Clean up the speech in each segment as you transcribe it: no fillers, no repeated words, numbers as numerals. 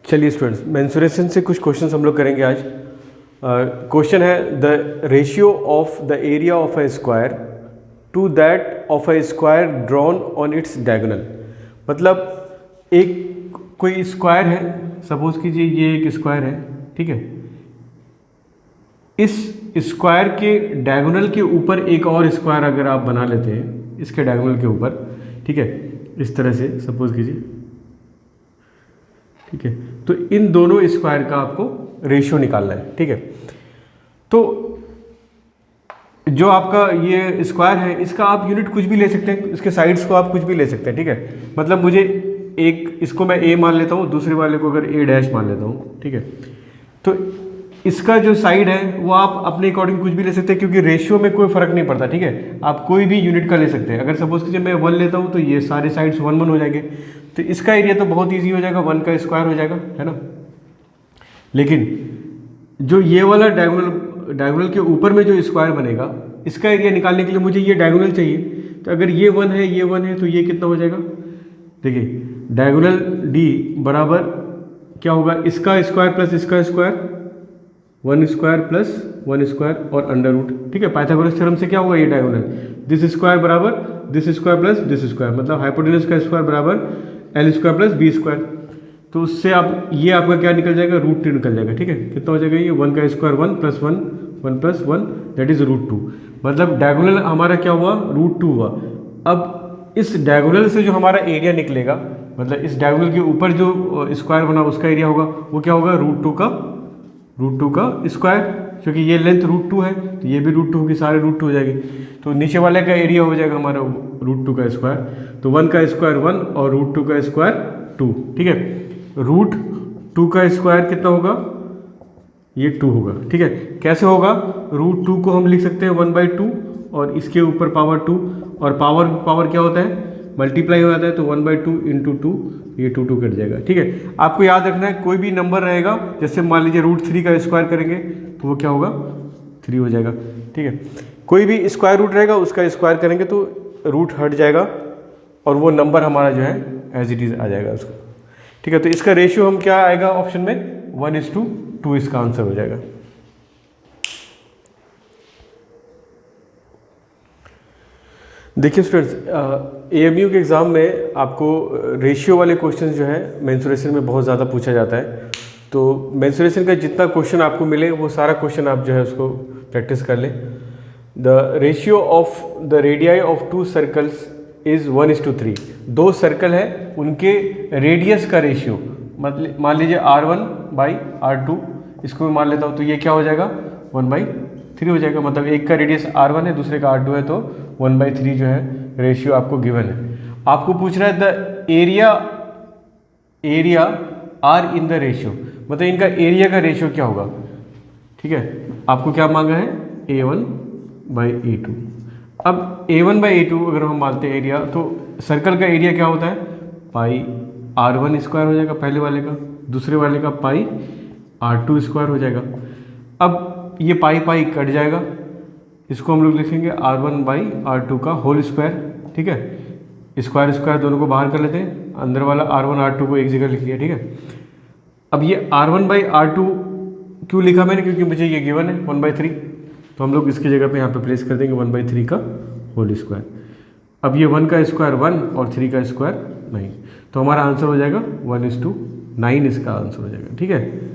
चलिए students, mensuration से कुछ क्वेश्चंस हम लोग करेंगे आज। क्वेश्चन है the ratio of the area of a square to that of a square drawn on its diagonal. मतलब एक कोई स्क्वायर है, सपोज कीजिए ये एक स्क्वायर है, ठीक है। इस स्क्वायर के डायगोनल के ऊपर एक और स्क्वायर अगर आप बना लेते हैं, इसके डायगोनल के ऊपर, ठीक है, इस तरह से सपोज कीजिए, ठीक है। तो इन दोनों स्क्वायर का आपको रेशियो निकालना है, ठीक है। तो जो आपका ये स्क्वायर है, इसका आप यूनिट कुछ भी ले सकते हैं, इसके साइड्स को आप कुछ भी ले सकते हैं, ठीक है। मतलब मुझे एक, इसको मैं ए मान लेता हूँ, दूसरे वाले को अगर ए डैश मान लेता हूँ, ठीक है। तो इसका जो साइड है वो आप अपने अकॉर्डिंग कुछ भी ले सकते हैं, क्योंकि रेशियो में कोई फर्क नहीं पड़ता, ठीक है। आप कोई भी यूनिट का ले सकते हैं। अगर सपोज कीजिए मैं 1 लेता हूँ तो ये सारे साइड्स 1 1 हो जाएंगे, तो इसका एरिया तो बहुत ईजी हो जाएगा, 1 का स्क्वायर हो जाएगा, है ना। लेकिन जो ये वाला डायगोनल के ऊपर में जो स्क्वायर बनेगा, इसका एरिया निकालने के लिए मुझे ये डायगोनल चाहिए। तो अगर ये 1 है, ये 1 है, तो ये कितना हो जाएगा, देखिए डायगोनल डी बराबर क्या होगा, इसका स्क्वायर प्लस इसका स्क्वायर, 1 स्क्वायर प्लस 1 स्क्वायर और अंडर रूट, ठीक है। पाइथागोरस थ्योरम से क्या होगा, ये डायगोनल दिस स्क्वायर बराबर this square plus this square, मतलब हाइपोटेनस का स्क्वायर बराबर L square plus B square. तो उससे आप ये आपका क्या निकल जाएगा, √2 निकल जाएगा, ठीक है। कितना हो जाएगा ये 1 का square 1 plus 1 1 plus 1 that is √2। मतलब डायगोनल हमारा क्या हुआ, √2 हुआ। अब इस डायगोनल से जो हमारा एरिया निकलेगा, मतलब इस डायगोनल के ऊपर जो स्क्वायर बना उसका एरिया होगा, वो क्या होगा, √2 का स्क्वायर, क्योंकि ये लेंथ √2 है तो ये भी √2 होगी, सारे √2 हो जाएगी। तो नीचे वाले का एरिया हो जाएगा हमारा √2 का स्क्वायर। तो 1 का स्क्वायर 1 और √2 का स्क्वायर 2, ठीक है। √2 का स्क्वायर कितना होगा, ये 2 होगा, ठीक है। कैसे होगा, √2 को हम लिख सकते हैं 1/2 और इसके ऊपर पावर 2, और पावर क्या होता है, मल्टीप्लाई हो जाता है, तो 1/2 इंटू 2, ये 2 कट जाएगा, ठीक है। आपको याद रखना है, कोई भी नंबर रहेगा, जैसे मान लीजिए √3 का स्क्वायर करेंगे तो वो क्या होगा, 3 हो जाएगा, ठीक है। कोई भी स्क्वायर रूट रहेगा उसका स्क्वायर करेंगे तो रूट हट जाएगा और वो नंबर हमारा जो है एज इट इज़ आ जाएगा उसका, ठीक है। तो इसका रेशियो हम क्या आएगा ऑप्शन में, 1:2 इसका आंसर हो जाएगा। देखिए स्टूडेंट्स, AMU के एग्ज़ाम में आपको रेशियो वाले क्वेश्चन जो है मेंसुरेशन में बहुत ज़्यादा पूछा जाता है। तो मेंसुरेशन का जितना क्वेश्चन आपको मिले वो सारा क्वेश्चन आप जो है उसको प्रैक्टिस कर लें। The ratio of the radii of 2 circles is 1:3। 2 circle है, उनके रेडियस का रेशियो, मतलब मान लीजिए R1/R2, इसको मैं मान लेता हूँ, तो ये क्या हो जाएगा, 1/3 हो जाएगा। मतलब एक का रेडियस R1 है, दूसरे का R2 है, तो 1/3 जो है रेशियो आपको गिवन है। आपको पूछ रहा है the area are in the ratio, मतलब इनका एरिया का रेशियो क्या होगा, ठीक है। आपको क्या मांगा है, A1/A2। अब A1/A2 अगर हम मानते हैं एरिया, तो सर्कल का एरिया क्या होता है, पाई R1 स्क्वायर हो जाएगा पहले वाले का, दूसरे वाले का पाई R2 स्क्वायर हो जाएगा। अब ये पाई कट जाएगा, इसको हम लोग लिखेंगे R1/R2 का होल स्क्वायर, ठीक है। स्क्वायर दोनों को बाहर कर लेते हैं, अंदर वाला R1 R2 को एक जगह लिख लिया, ठीक है। अब ये R1/R2 क्यों लिखा मैंने, क्योंकि मुझे ये गिवन है 1/3, तो हम लोग इसकी जगह पे यहाँ पे प्लेस कर देंगे 1/3 का होल स्क्वायर। अब ये 1 का स्क्वायर 1 और 3 का स्क्वायर 9, तो हमारा आंसर हो जाएगा 1:9 इसका आंसर हो जाएगा, ठीक है।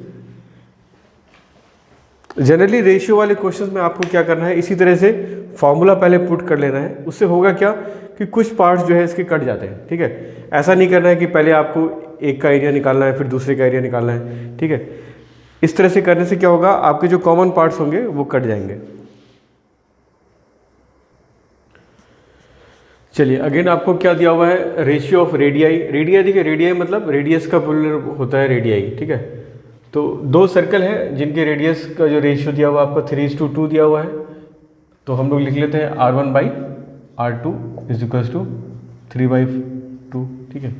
जनरली रेशियो वाले क्वेश्चंस में आपको क्या करना है, इसी तरह से फॉर्मूला पहले पुट कर लेना है। उससे होगा क्या कि कुछ पार्ट्स जो है इसके कट जाते हैं, ठीक है। ऐसा नहीं करना है कि पहले आपको एक का एरिया निकालना है फिर दूसरे का एरिया निकालना है, ठीक है। इस तरह से करने से क्या होगा, आपके जो कॉमन पार्ट्स होंगे वो कट जाएंगे। चलिए अगेन आपको क्या दिया हुआ है, रेशियो ऑफ रेडियाई। देखिए रेडियाई मतलब रेडियस का प्लूरल होता है रेडियाई, ठीक है। तो 2 सर्कल है जिनके रेडियस का जो रेशियो दिया हुआ आपको 3:2 दिया हुआ है, तो हम लोग लिख लेते हैं R1/R2 = 3/2, ठीक है।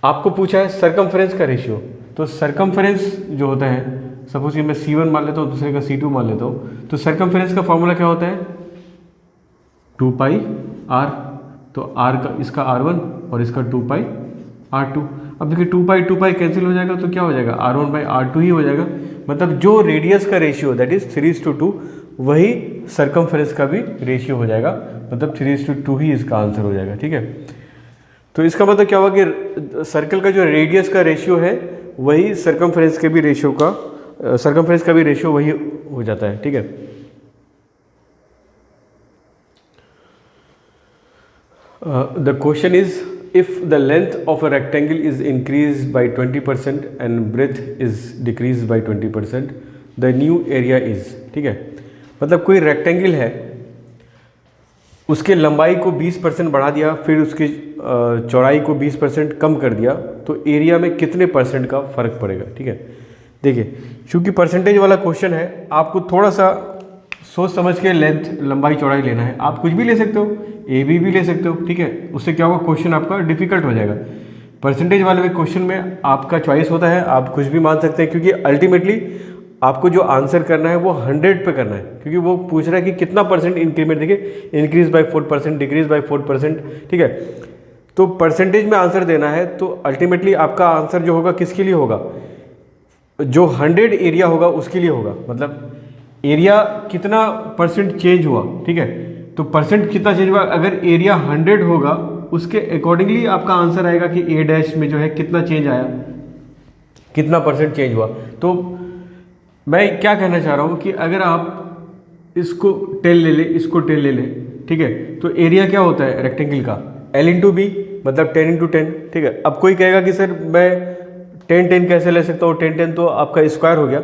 आपको पूछा है सरकमफ्रेंस का रेशियो, तो सरकमफ्रेंस जो होता है, सपोज ये मैं C1 मान लेता हूँ, दूसरे का C2 मान लेता हूँ, तो सरकमफ्रेंस का फॉर्मूला क्या होता है, 2πr। तो r का, इसका R1 और इसका 2πr2। अब देखिए 2 पाई कैंसिल हो जाएगा तो क्या हो जाएगा, R1/R2 ही हो जाएगा। मतलब जो रेडियस का रेशियो दैट इज 3:2, वही सरकमफेरेंस का भी रेशियो हो जाएगा, मतलब 3:2 ही इसका आंसर हो जाएगा। ठीक है, तो इसका मतलब क्या हुआ कि सर्कल का जो रेडियस का रेशियो है वही सरकमफेरेंस के भी रेशियो का, सरकमफेरेंस का भी रेशियो वही हो जाता है। ठीक है, the question is if the length of a rectangle is increased by 20% and breadth is decreased by 20%, the new area is। ठीक है, मतलब कोई रेक्टेंगल है, उसके लंबाई को 20% बढ़ा दिया, फिर उसकी चौड़ाई को 20% कम कर दिया, तो एरिया में कितने परसेंट का फ़र्क पड़ेगा। ठीक है, देखिए चूँकि परसेंटेज वाला क्वेश्चन है, आपको थोड़ा सा सोच समझ के लेंथ, लंबाई, चौड़ाई लेना है। आप कुछ भी ले सकते हो, ए बी भी ले सकते हो। ठीक है, उससे क्या होगा, क्वेश्चन आपका डिफिकल्ट हो जाएगा। परसेंटेज वाले में क्वेश्चन में आपका चॉइस होता है, आप कुछ भी मान सकते हैं, क्योंकि अल्टीमेटली आपको जो आंसर करना है वो 100 पे करना है, क्योंकि वो पूछ रहा है कि कितना परसेंट इंक्रीमेंट। देखिए इंक्रीज बाय 4%, डिक्रीज बाय 4%। ठीक है, तो परसेंटेज में आंसर देना है, तो अल्टीमेटली आपका आंसर जो होगा किसके लिए होगा, जो 100 एरिया होगा उसके लिए होगा। मतलब एरिया कितना परसेंट चेंज हुआ। ठीक है, तो परसेंट कितना चेंज हुआ, अगर एरिया 100 होगा उसके अकॉर्डिंगली आपका आंसर आएगा कि ए डैश में जो है कितना चेंज आया, कितना परसेंट चेंज हुआ। तो मैं क्या कहना चाह रहा हूँ कि अगर आप इसको 10 ले लें, इसको 10 ले लें, ठीक है, तो एरिया क्या होता है रेक्टेंगल का, L इंटू बी, मतलब 10 इंटू 10। ठीक है, अब कोई कहेगा कि सर मैं 10 कैसे ले सकता हूँ, 10 तो आपका स्क्वायर हो गया।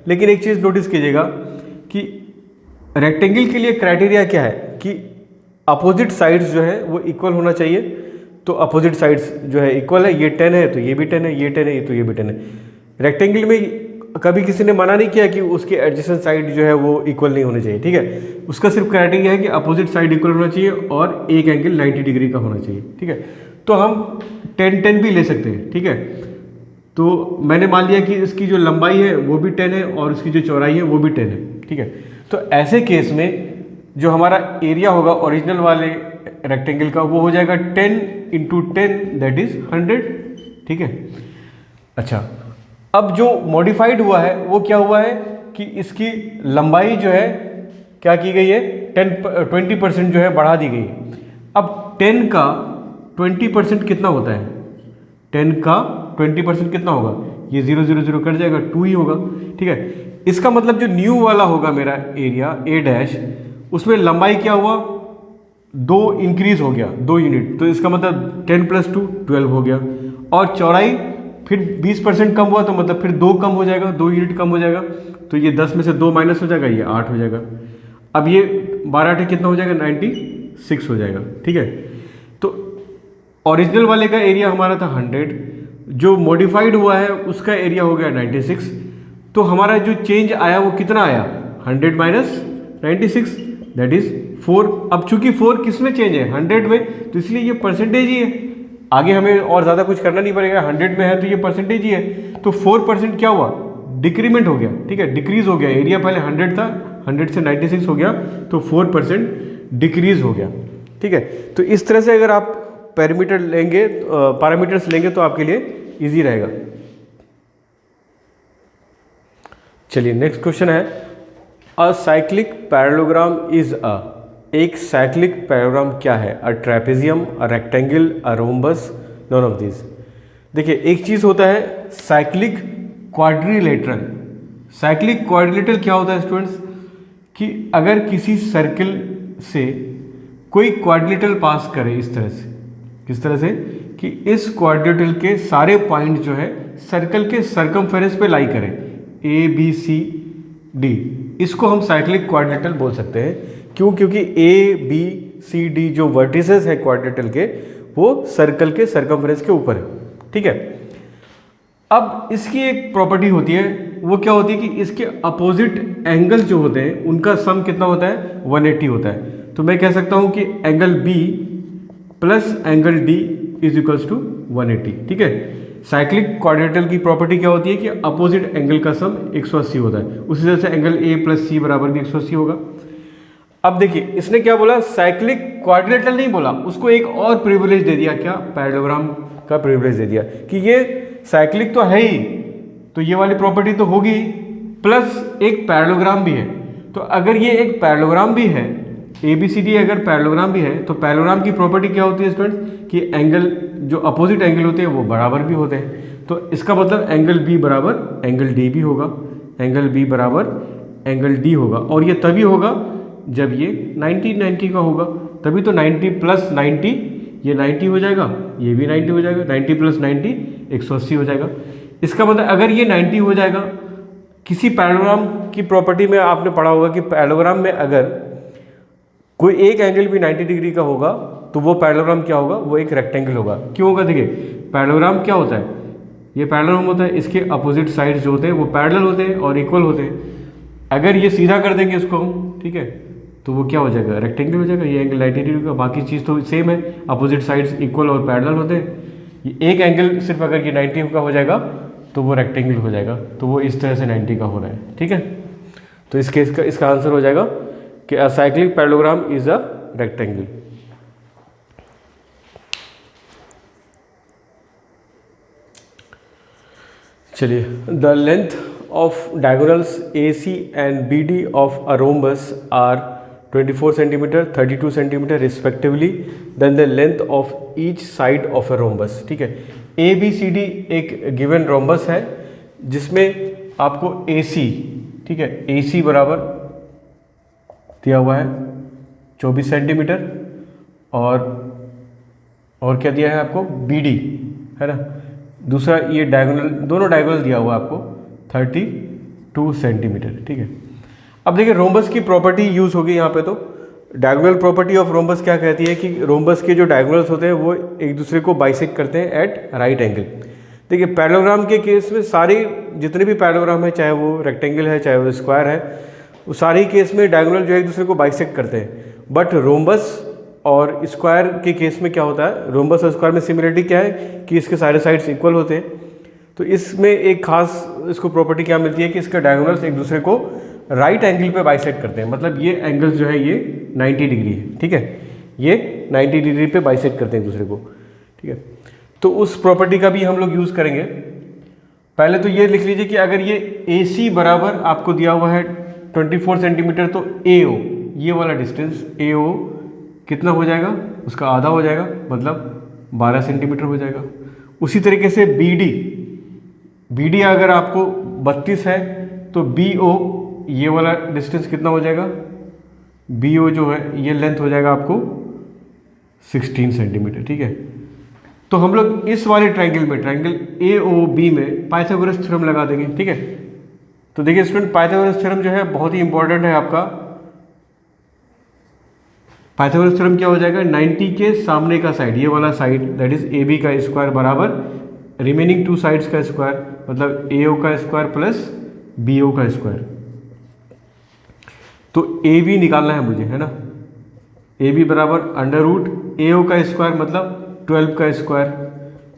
लेकिन एक चीज़ नोटिस कीजिएगा कि रेक्टेंगल के लिए क्राइटेरिया क्या है कि अपोजिट साइड्स जो है वो इक्वल होना चाहिए। तो अपोजिट साइड्स जो है इक्वल है, ये 10 है तो ये भी 10 है, ये 10 है तो ये भी 10 है। रेक्टेंगल में कभी किसी ने मना नहीं किया कि उसके एडजेसेंट साइड जो है वो इक्वल नहीं होने चाहिए। ठीक है, उसका सिर्फ क्राइटेरिया है कि अपोजिट साइड इक्वल होना चाहिए और एक एंगल 90 डिग्री का होना चाहिए। ठीक है, तो हम 10 भी ले सकते हैं। ठीक है, तो मैंने मान लिया कि इसकी जो लंबाई है वो भी 10 है और इसकी जो चौड़ाई है वो भी 10 है। ठीक है, तो ऐसे केस में जो हमारा एरिया होगा ओरिजिनल वाले रेक्टेंगल का वो हो जाएगा 10 इंटू 10 दैट इज 100। ठीक है, अच्छा अब जो मॉडिफाइड हुआ है वो क्या हुआ है कि इसकी लंबाई जो है क्या की गई है, 20% जो है बढ़ा दी गई। अब 10 का 20% कितना होता है, 10 का 20% कितना होगा, ये 0 0 0 कट जाएगा, 2 ही होगा। ठीक है, इसका मतलब जो न्यू वाला होगा मेरा एरिया ए डैश, उसमें लंबाई क्या हुआ, 2 इंक्रीज हो गया, 2 यूनिट। तो इसका मतलब 10 + 2 12 हो गया। और चौड़ाई फिर 20% कम हुआ, तो मतलब फिर 2 कम हो जाएगा, 2 यूनिट कम हो जाएगा। तो ये 10 में से 2 माइनस हो जाएगा, ये 8 हो जाएगा। अब ये 12 कितना हो जाएगा, 96 हो जाएगा। ठीक है, तो ओरिजिनल वाले का एरिया हमारा था 100, जो मॉडिफाइड हुआ है उसका एरिया हो गया 96। तो हमारा जो चेंज आया वो कितना आया, 100 माइनस 96 दैट इज 4। अब चूंकि 4 किस में चेंज है, 100 में, तो इसलिए ये परसेंटेज ही है, आगे हमें और ज़्यादा कुछ करना नहीं पड़ेगा। 100 में है तो ये परसेंटेज ही है। तो 4% क्या हुआ, डिक्रीमेंट हो गया। ठीक है, डिक्रीज हो गया, एरिया पहले 100 था, 100 से 96 हो गया, तो 4% डिक्रीज हो गया। ठीक है, तो इस तरह से अगर आप पैरामीटर्स लेंगे तो आपके लिए इजी रहेगा। चलिए नेक्स्ट क्वेश्चन है, a cyclic parallelogram is a, एक साइक्लिक पैरेललोग्राम क्या है, a trapezium, a rectangle, a rhombus, none of this. देखिए एक चीज होता है साइक्लिक क्वाड्रिलेटरल। साइक्लिक क्वाड्रिलेटरल क्या होता है स्टूडेंट्स, कि अगर किसी सर्कल से कोई क्वाड्रिलेटरल पास करे इस तरह से, किस तरह से कि इस क्वाड्रिलेटरल के सारे पॉइंट जो है सर्कल के सरकमफेरेंस पे लाई करें, ए बी सी डी, इसको हम साइक्लिक क्वाड्रिलेटरल बोल सकते हैं। क्यों, क्योंकि ए बी सी डी जो वर्टिसेस हैं क्वाड्रिलेटरल के वो सर्कल के सरकमफेरेंस के ऊपर है। ठीक है, अब इसकी एक प्रॉपर्टी होती है, वो क्या होती है कि इसके अपोजिट एंगल जो होते हैं उनका सम कितना होता है, 180 होता है। तो मैं कह सकता हूं कि angle B plus angle D is equals to 180। ठीक है, साइक्लिक क्वाड्रिलेटरल की प्रॉपर्टी क्या होती है कि अपोजिट एंगल का सम 180 होता है। उसी तरह से एंगल ए प्लस सी बराबर भी 180 होगा। अब देखिए इसने क्या बोला, साइक्लिक क्वाड्रिलेटरल नहीं बोला, उसको एक और प्रिविलेज दे दिया, क्या, पैरेललोग्राम का प्रिविलेज दे दिया कि ये साइक्लिक तो है ही, तो ये वाली प्रॉपर्टी तो होगी, प्लस एक पैरेललोग्राम भी है। तो अगर ये एक पैरेललोग्राम भी है, ABCD अगर पैरेललोग्राम भी है, तो पैरेललोग्राम की प्रॉपर्टी क्या होती है स्टूडेंट्स कि एंगल जो अपोजिट एंगल होते हैं वो बराबर भी होते हैं। तो इसका मतलब एंगल B बराबर एंगल D भी होगा, एंगल B बराबर एंगल D होगा, और ये तभी होगा जब ये 90 का होगा, तभी तो 90 प्लस 90 ये 90 हो जाएगा, ये भी 90 हो जाएगा, 90 प्लस 90 180 हो जाएगा। इसका मतलब अगर ये 90 हो जाएगा, किसी पैरेललोग्राम की प्रॉपर्टी में आपने पढ़ा होगा कि पैरेललोग्राम में अगर कोई एक एंगल भी 90 डिग्री का होगा तो वो पैरेललोग्राम क्या होगा, वो एक रेक्टेंगल होगा। क्यों होगा, देखिए पैरेललोग्राम क्या होता है, ये पैरेललोग्राम होता है, इसके अपोजिट साइड्स जो होते हैं वो पैरेलल होते हैं और इक्वल होते हैं। अगर ये सीधा कर देंगे इसको हम, ठीक है, तो वो क्या हो जाएगा, रेक्टेंगल हो जाएगा। ये एंगल 90 डिग्री का, बाकी चीज़ तो सेम है, अपोजिट साइड्स इक्वल और पैरेलल होते हैं। ये एक एंगल सिर्फ अगर ये 90 का हो जाएगा तो वो रेक्टेंगल हो जाएगा, तो वो इस तरह से 90 का हो रहा है, ठीक है। तो इस केस का इसका आंसर हो जाएगा कि a cyclic parallelogram is a rectangle. चलिए, the length of diagonals AC and BD of a rhombus are 24 cm, 32 cm respectively, then the length of each side of a rhombus। ठीक है, ABCD एक given rhombus है जिसमें आपको AC, ठीक है, AC बराबर दिया हुआ है 24 सेंटीमीटर, और क्या दिया है आपको, BD है ना, दूसरा ये डायगोनल, दोनों डायगोनल दिया हुआ है आपको 32 सेंटीमीटर। ठीक है, अब देखिए रोम्बस की प्रॉपर्टी यूज़ होगी यहाँ पे। तो डायगोनल प्रॉपर्टी ऑफ रोम्बस क्या कहती है कि रोम्बस के जो डायगोनल्स होते हैं वो एक दूसरे को बाइसेक्ट करते हैं एट राइट एंगल। देखिए पैरेललोग्राम के केस में सारे जितने भी पैरेललोग्राम है, चाहे वो रेक्टेंगल है चाहे वो स्क्वायर है, वो सारी केस में डायगोनल जो है एक दूसरे को बाइसेक्ट करते हैं। बट रोम्बस और स्क्वायर के केस में क्या होता है, रोम्बस और स्क्वायर में सिमिलरिटी क्या है कि इसके सारे साइड्स इक्वल होते हैं। तो इसमें एक खास इसको प्रॉपर्टी क्या मिलती है कि इसके डायगोनल्स एक दूसरे को राइट एंगल पे बाइसेक्ट करते हैं। मतलब ये एंगल जो है ये 90 डिग्री है, ठीक है, ये 90 डिग्री पे बाइसेक्ट करते हैं एक दूसरे को। ठीक है, तो उस प्रॉपर्टी का भी हम लोग यूज़ करेंगे। पहले तो ये लिख लीजिए कि अगर ये AC बराबर आपको दिया हुआ है 24 सेंटीमीटर, तो AO, ये वाला डिस्टेंस AO कितना हो जाएगा, उसका आधा हो जाएगा, मतलब 12 सेंटीमीटर हो जाएगा। उसी तरीके से BD अगर आपको 32 है तो BO, ये वाला डिस्टेंस कितना हो जाएगा, BO जो है ये लेंथ हो जाएगा आपको 16 सेंटीमीटर। ठीक है, तो हम लोग इस वाले ट्रायंगल में, ट्रायंगल AOB में पाइथागोरस थ्योरम लगा देंगे। ठीक है, तो देखिए स्टूडेंट, पाइथागोरस थ्योरम जो है बहुत ही इंपॉर्टेंट है आपका। पाइथागोरस थ्योरम क्या हो जाएगा, 90 के सामने का साइड, ये वाला साइड, दैट इज AB का स्क्वायर बराबर रिमेनिंग टू साइड्स का स्क्वायर, मतलब AO का स्क्वायर प्लस BO का स्क्वायर। तो AB निकालना है मुझे, है ना, AB बराबर अंडर रूट AO का स्क्वायर मतलब 12 का स्क्वायर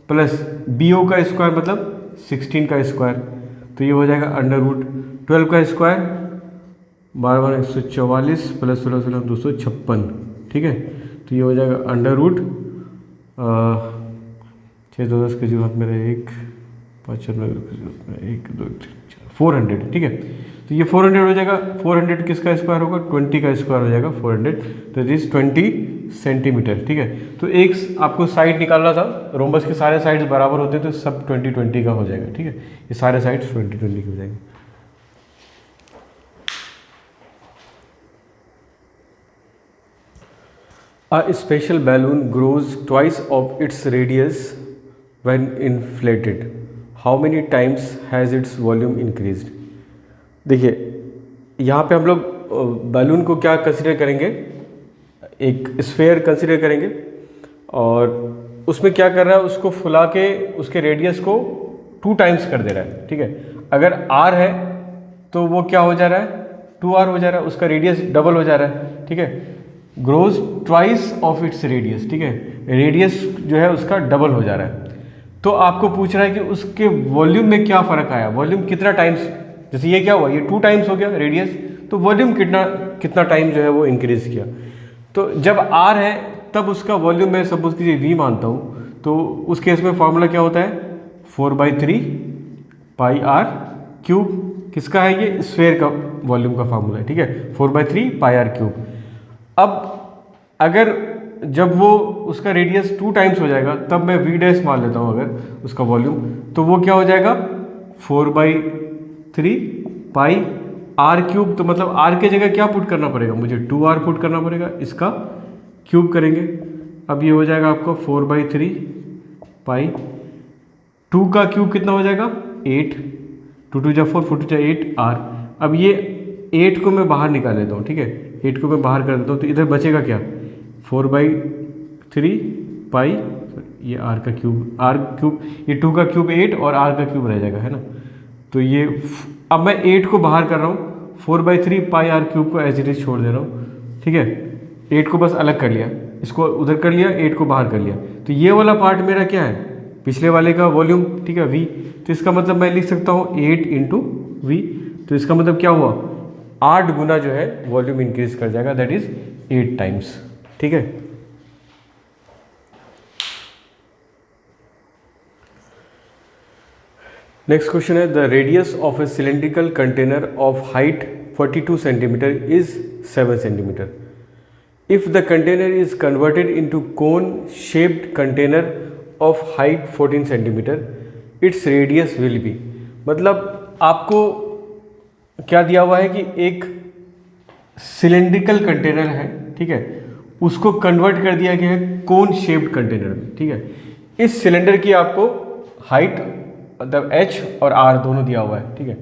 प्लस BO का स्क्वायर मतलब 16 का स्क्वायर। तो ये हो जाएगा अंडर रूट 12 का स्क्वायर 12 144 प्लस 16 16 256। ठीक है, तो ये हो जाएगा अंडर रूट 6 2 10 के जीरो हाथ मेरा 1 5 1 2 400। ठीक है, तो ये 400 हो जाएगा। 400 किसका स्क्वायर होगा, 20 का स्क्वायर हो जाएगा 400, तो इट इज 20 सेंटीमीटर। ठीक है, तो एक आपको साइड निकालना था, रोम्बस के सारे साइड्स बराबर होते हैं तो सब 20 20 का हो जाएगा। ठीक है, ये सारे साइड्स 20 20 के हो जाएंगे। A special balloon grows twice of its radius when inflated. How many times has its volume increased? देखिए यहाँ पे हम लोग बैलून को क्या कंसिडर करेंगे, एक स्फेयर कंसिडर करेंगे, और उसमें क्या कर रहा है, उसको फुला के उसके रेडियस को 2 टाइम्स कर दे रहा है। ठीक है, अगर R है तो वो क्या हो जा रहा है, 2R हो जा रहा है, उसका रेडियस डबल हो जा रहा है। ठीक है, grows twice of its radius. ठीक है, रेडियस जो है उसका डबल हो जा रहा है। तो आपको पूछ रहा है कि उसके वॉल्यूम में क्या फ़र्क आया, वॉल्यूम कितना टाइम्स, जैसे ये क्या हुआ, ये 2 टाइम्स हो गया रेडियस, तो वॉल्यूम कितना टाइम जो है वो इंक्रीज़ किया। तो जब R है तब उसका वॉल्यूम मैं सपोज कीजिए V मानता हूँ, तो उस केस में फॉर्मूला क्या होता है, 4/3 पाई आर क्यूब। किसका है ये, स्फेयर का वॉल्यूम का फार्मूला है, ठीक है, 4/3 पाई आर क्यूब। अब अगर जब वो उसका रेडियस 2 टाइम्स हो जाएगा तब मैं वी डैश मान लेता हूँ अगर उसका वॉल्यूम, तो वो क्या हो जाएगा 4/3 पाई आर क्यूब। तो मतलब आर के जगह क्या पुट करना पड़ेगा मुझे, 2r पुट करना पड़ेगा, इसका क्यूब करेंगे। अब ये हो जाएगा आपका 4/3 पाई, 2 का क्यूब कितना हो जाएगा 8, 2 2 जा 4, 4 2 जा 8 आर। अब ये 8 को मैं बाहर निकाल लेता हूँ, ठीक है, 8 को मैं बाहर कर देता हूँ, तो इधर बचेगा क्या 4/3 पाई, ये आर का क्यूब, आर क्यूब, ये 2 का क्यूब 8 और आर का क्यूब रह जाएगा, है ना। तो ये अब मैं 8 को बाहर कर रहा हूँ, 4/3 पाई आर क्यूब को एज इट इज छोड़ दे रहा हूँ, ठीक है, 8 को बस अलग कर लिया, इसको उधर कर लिया, 8 को बाहर कर लिया। तो ये वाला पार्ट मेरा क्या है, पिछले वाले का वॉल्यूम, ठीक है, v। तो इसका मतलब मैं लिख सकता हूँ 8 इंटू वी। तो इसका मतलब क्या हुआ, 8 गुना जो है वॉल्यूम इंक्रीज कर जाएगा, दैट इज 8 टाइम्स, ठीक है। नेक्स्ट क्वेश्चन है, the radius of A cylindrical container of height 42 centimetre is 7 centimetre. If the container is converted into cone shaped container of height 14 centimetre, its radius will be. मतलब आपको क्या दिया हुआ है कि एक सिलेंड्रिकल कंटेनर है, ठीक है, उसको कन्वर्ट कर दिया गया है कोन शेप्ड कंटेनर में, ठीक है। इस सिलेंडर की आपको हाइट मतलब h और r दोनों दिया हुआ है, ठीक है।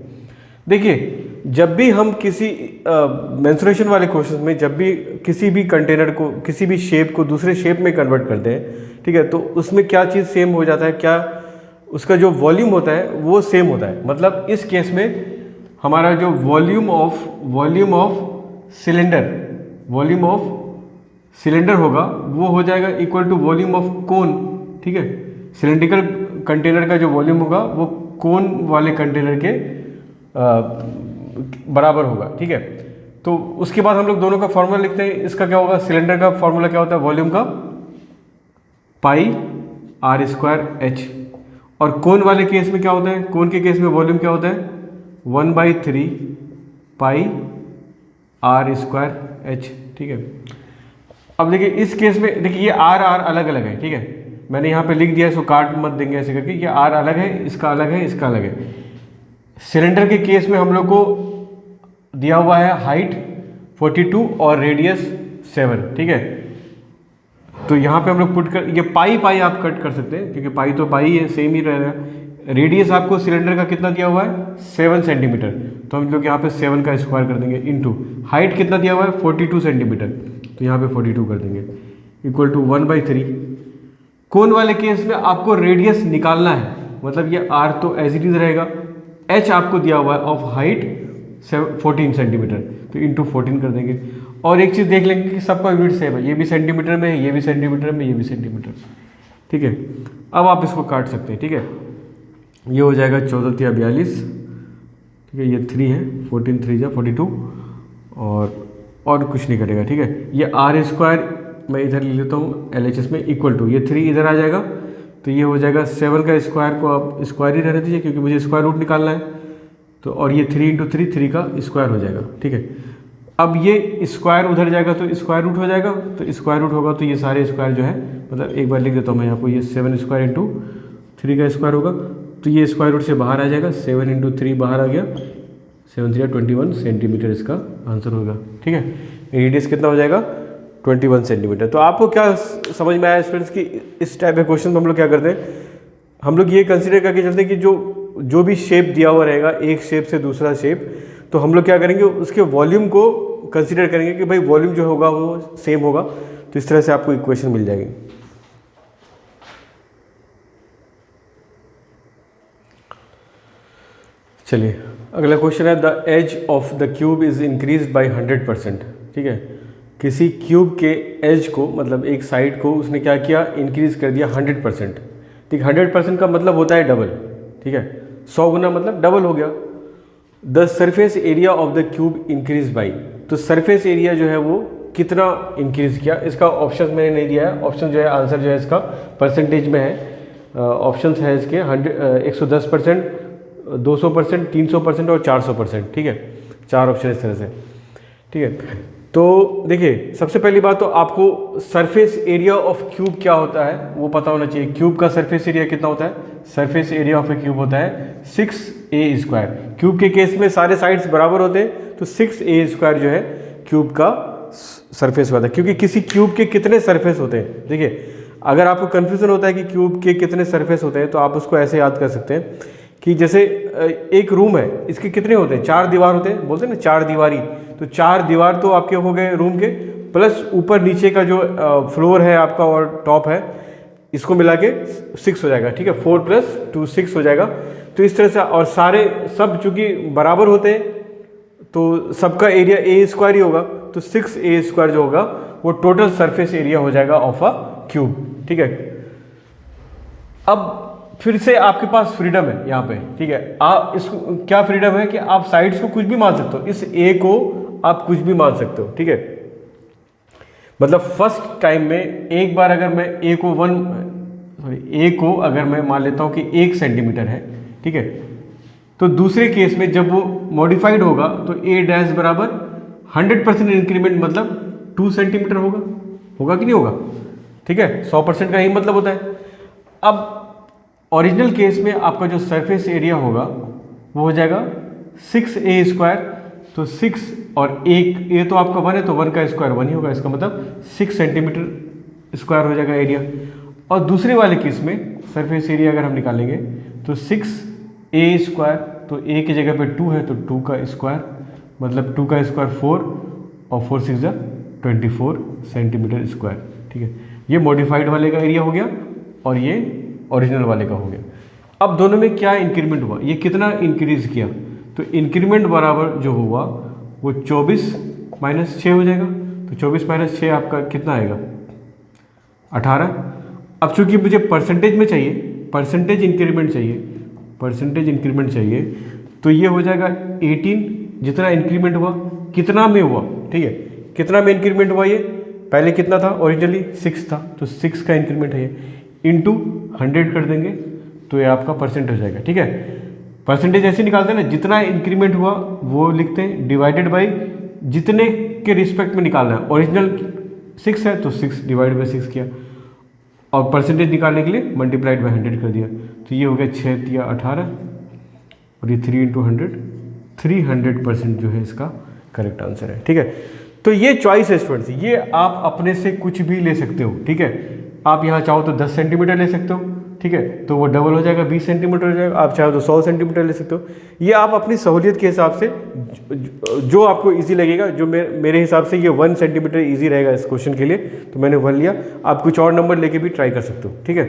देखिए जब भी हम किसी मेंसुरेशन वाले क्वेश्चन में जब भी किसी भी कंटेनर को किसी भी शेप को दूसरे शेप में कन्वर्ट करते हैं, ठीक है, तो उसमें क्या चीज़ सेम हो जाता है, क्या उसका जो वॉल्यूम होता है वो सेम होता है। मतलब इस केस में हमारा जो वॉल्यूम ऑफ सिलेंडर होगा वो हो जाएगा equal to volume of cone, ठीक है। सिलेंड्रिकल कंटेनर का जो वॉल्यूम होगा वो कोन वाले कंटेनर के बराबर होगा, ठीक है। तो उसके बाद हम लोग दोनों का फॉर्मूला लिखते हैं। इसका क्या होगा, सिलेंडर का फॉर्मूला क्या होता है, वॉल्यूम का पाई r² h। और कोन वाले केस में क्या होता है, कोन के केस में वॉल्यूम क्या होता है 1/3 पाई r² h, ठीक है। अब देखिए इस केस में देखिए ये r अलग अलग है, ठीक है, मैंने यहाँ पे लिख दिया, इसको काट मत देंगे ऐसे करके, ये r अलग है, इसका अलग है, इसका अलग है। सिलेंडर के केस में हम लोग को दिया हुआ है हाइट 42 और रेडियस 7, ठीक है। तो यहाँ पे हम लोग पुट कर, ये पाई आप कट कर सकते हैं क्योंकि पाई तो पाई है, सेम ही रहेगा। रेडियस आपको सिलेंडर का कितना दिया हुआ है 7 सेंटीमीटर, तो हम लोग यहाँ पे 7 का स्क्वायर कर देंगे, इनटू हाइट कितना दिया हुआ है 42 सेंटीमीटर, तो यहाँ पे 42 कर देंगे, इक्वल टू 1/3। कोन वाले केस में आपको रेडियस निकालना है, मतलब ये r तो एज इट इज रहेगा, h आपको दिया हुआ है ऑफ हाइट 14 सेंटीमीटर, तो इंटू 14 कर देंगे। और एक चीज़ देख लेंगे कि सबका यूनिट सेम है, ये भी सेंटीमीटर में है, ये भी सेंटीमीटर में, ये भी सेंटीमीटर, ठीक है। अब आप इसको काट सकते हैं, ठीक है। ये हो जाएगा 14 × 42, ठीक है, ये 3 है, 14 3 जा 42, और कुछ नहीं करेगा, ठीक है। ये r² मैं इधर ले लेता हूँ LHS में, इक्वल टू ये 3 इधर आ जाएगा, तो ये हो जाएगा 7 का स्क्वायर को आप स्क्वायर ही रहने दीजिए क्योंकि मुझे स्क्वायर रूट निकालना है, तो और ये 3 × 3 3 का स्क्वायर हो जाएगा, ठीक है। अब ये स्क्वायर उधर जाएगा तो स्क्वायर रूट हो जाएगा, तो स्क्वायर रूट होगा तो ये सारे स्क्वायर जो है, मतलब एक बार लिख देता हूँ मैं आपको, ये 7 स्क्वायर इंटू 3 का स्क्वायर होगा, तो ये स्क्वायर रूट से बाहर आ जाएगा, 7 × 3 बाहर आ गया, 7 3 21 सेंटीमीटर इसका आंसर होगा, ठीक है। रेडियस कितना हो जाएगा 21 सेंटीमीटर। तो आपको क्या समझ में आया स्टूडेंट्स कि इस टाइप के क्वेश्चन हम लोग क्या करते हैं, हम लोग ये कंसीडर करके चलते हैं कि जो भी शेप दिया हुआ रहेगा एक शेप से दूसरा शेप, तो हम लोग क्या करेंगे उसके वॉल्यूम को कंसीडर करेंगे कि भाई वॉल्यूम जो होगा वो सेम होगा, तो इस तरह से आपको इक्वेशन मिल जाएगी। चलिए अगला क्वेश्चन है, the edge of the cube is increase by 100%, ठीक है। किसी क्यूब के एज को, मतलब एक साइड को उसने क्या किया, इंक्रीज कर दिया 100%, ठीक। 100% का मतलब होता है डबल, ठीक है, 100 गुना मतलब डबल हो गया। The surface area of the cube increase by, तो सरफेस एरिया जो है वो कितना इंक्रीज़ किया, इसका ऑप्शन मैंने नहीं दिया है। ऑप्शन जो है, आंसर जो है इसका परसेंटेज में है। ऑप्शंस है इसके 110%, 200%, 300% और 400%। ठीक है, 4 ऑप्शन इस तरह से। ठीक है, तो देखिए सबसे पहली बात तो आपको सरफेस एरिया ऑफ क्यूब क्या होता है वो पता होना चाहिए। क्यूब का सरफेस एरिया कितना होता है? Surface area of A cube होता है 6a²। क्यूब के केस में सारे साइड्स बराबर होते हैं, तो 6a² जो है क्यूब का सरफेस होता है। क्योंकि किसी क्यूब के कितने सरफेस होते हैं, देखिए अगर आपको कन्फ्यूजन होता है कि क्यूब के कितने सरफेस होते हैं, तो आप उसको ऐसे याद कर सकते हैं कि जैसे एक रूम है, इसके कितने होते हैं? 4 दीवार होते हैं, बोलते हैं ना 4 दीवारी। तो 4 दीवार तो आपके हो गए रूम के, प्लस ऊपर नीचे का जो फ्लोर है आपका और टॉप है, इसको मिला के 6 हो जाएगा। ठीक है, 4 + 2 6 हो जाएगा। तो इस तरह से, और सारे सब चूँकि बराबर होते हैं तो सबका एरिया a² ही होगा, तो 6a² जो होगा वो टोटल सरफेस एरिया हो जाएगा ऑफ अ क्यूब। ठीक है, अब फिर से आपके पास फ्रीडम है यहाँ पे। ठीक है, आप इसको क्या फ्रीडम है कि आप साइड्स को कुछ भी मान सकते हो, इस a को आप कुछ भी मान सकते हो। ठीक है, मतलब फर्स्ट टाइम में एक बार अगर मैं a को अगर मैं मान लेता हूँ कि 1 सेंटीमीटर है, ठीक है, तो दूसरे केस में जब वो मॉडिफाइड होगा तो a' बराबर 100% इंक्रीमेंट मतलब 2 सेंटीमीटर होगा कि नहीं होगा? ठीक है, 100% का ही मतलब होता है। अब ओरिजिनल केस में आपका जो सरफेस एरिया होगा वो हो जाएगा 6a²। तो 6 और 1, ए तो आपका 1 है तो 1 का स्क्वायर 1 ही होगा, इसका मतलब 6 सेंटीमीटर स्क्वायर हो जाएगा एरिया। और दूसरे वाले केस में सरफेस एरिया अगर हम निकालेंगे तो 6a², तो a की जगह पे 2 है तो 2 का स्क्वायर, मतलब 2 का स्क्वायर 4 और 4 6 24 सेंटीमीटर स्क्वायर। ठीक है, ये मॉडिफाइड वाले का एरिया हो गया और ये ओरिजिनल वाले का हो गया। अब दोनों में क्या इंक्रीमेंट हुआ, ये कितना इंक्रीज किया? तो इंक्रीमेंट बराबर जो हुआ वो 24 - 6 हो जाएगा। तो 24 - 6 आपका कितना आएगा? 18। अब चूंकि मुझे परसेंटेज में चाहिए, परसेंटेज इंक्रीमेंट चाहिए, तो ये हो जाएगा 18। जितना इंक्रीमेंट हुआ कितना में हुआ? ठीक है, कितना में इंक्रीमेंट हुआ? ये पहले कितना था? ओरिजिनली 6 था, तो 6 का इंक्रीमेंट है ये, इंटू 100 कर देंगे तो ये आपका परसेंट हो जाएगा। ठीक है, परसेंटेज ऐसे निकालते हैं ना, जितना इंक्रीमेंट हुआ वो लिखते हैं, डिवाइडेड बाई जितने के रिस्पेक्ट में निकालना है। ओरिजिनल 6 है तो 6 डिवाइड बाई 6 किया, और परसेंटेज निकालने के लिए मल्टीप्लाइड बाई 100 कर दिया। तो ये हो गया 6 या 18, और ये 3 × 100, 300% जो है इसका करेक्ट आंसर है। ठीक है, तो ये चॉइस है स्टूडेंट्स, ये आप अपने से कुछ भी ले सकते हो। ठीक है, आप यहाँ चाहो तो 10 सेंटीमीटर ले सकते हो, ठीक है, तो वो डबल हो जाएगा, 20 सेंटीमीटर हो जाएगा। आप चाहो तो 100 सेंटीमीटर ले सकते हो। ये आप अपनी सहूलियत के हिसाब से जो आपको इजी लगेगा, जो मेरे हिसाब से ये 1 सेंटीमीटर इजी रहेगा इस क्वेश्चन के लिए, तो मैंने 1 लिया। आप कुछ और नंबर लेके भी ट्राई कर सकते हो। ठीक है,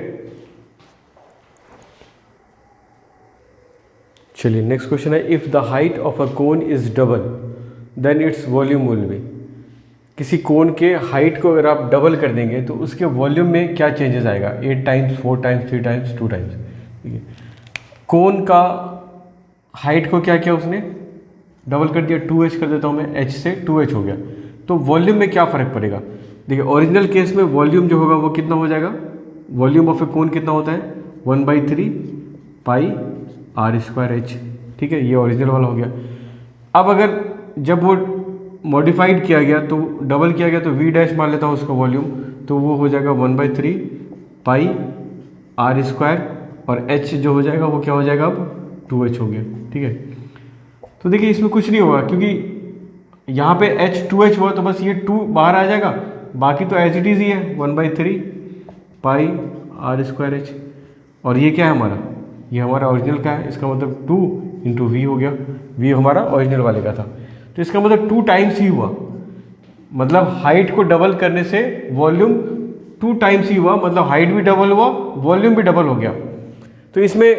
चलिए नेक्स्ट क्वेश्चन है, if the height of a cone is double then its volume will be. किसी कोन के हाइट को अगर आप डबल कर देंगे तो उसके वॉल्यूम में क्या चेंजेस आएगा? 8 टाइम्स, 4 टाइम्स, 3 टाइम्स, 2 टाइम्स। ठीक है, कोन का हाइट को क्या किया उसने? डबल कर दिया, 2h कर देता हूँ मैं, h से 2h हो गया। तो वॉल्यूम में क्या फ़र्क पड़ेगा? देखिए ओरिजिनल केस में वॉल्यूम जो होगा वो कितना हो जाएगा? वॉल्यूम ऑफ ए कोन कितना होता है? 1/3 पाई r²h। ठीक है, ये ओरिजिनल वाला हो गया। अब अगर जब वो मॉडिफाइड किया गया तो डबल किया गया, तो v' मान लेता हूँ उसका वॉल्यूम, तो वो हो जाएगा 1/3 पाई r², और h जो हो जाएगा वो क्या हो जाएगा? अब 2h हो गया। ठीक है, तो देखिए इसमें कुछ नहीं होगा, क्योंकि यहाँ पे h 2h हुआ तो बस ये 2 बाहर आ जाएगा, बाकी तो एज इट इज़ ही है 1/3 पाई r²h। और ये क्या है हमारा? ये हमारा ओरिजिनल का है, इसका मतलब 2 × v हो गया। v हमारा ओरिजिनल वाले का था, तो इसका मतलब 2 टाइम्स ही हुआ। मतलब हाइट को डबल करने से वॉल्यूम 2 टाइम्स ही हुआ, मतलब हाइट भी डबल हुआ, वॉल्यूम भी डबल हो गया। तो इसमें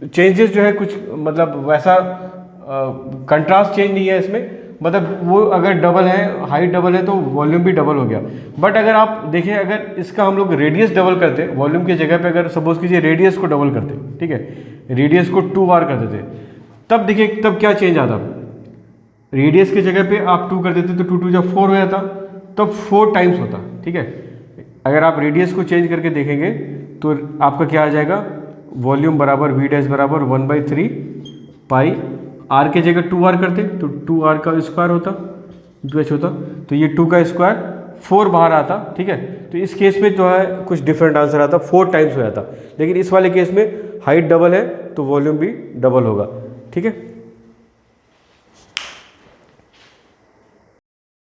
चेंजेस जो है कुछ मतलब वैसा कंट्रास्ट चेंज नहीं है इसमें, मतलब वो अगर डबल है, हाइट डबल है तो वॉल्यूम भी डबल हो गया। बट अगर आप देखें, अगर इसका हम लोग रेडियस डबल करते, वॉल्यूम की जगह पे अगर सपोज कीजिए रेडियस को डबल करते, ठीक है, रेडियस को 2 बार कर देते, तब देखिए तब क्या चेंज आता। रेडियस की जगह पे आप 2 कर देते तो 2 2 जब 4 हो जाता, तब 4 टाइम्स होता, ठीक है। अगर आप रेडियस को चेंज करके देखेंगे तो आपका क्या आ जाएगा, वॉल्यूम बराबर वी डैश बराबर 1/3 पाई, आर के जगह 2r करते तो 2r का स्क्वायर होता, 2h होता, तो ये 2 का स्क्वायर 4 बाहर आता, ठीक है। तो इस केस में जो है कुछ डिफरेंट आंसर आता, 4 टाइम्स हो जाता, लेकिन इस वाले केस में हाइट डबल है तो वॉल्यूम भी डबल होगा, ठीक है।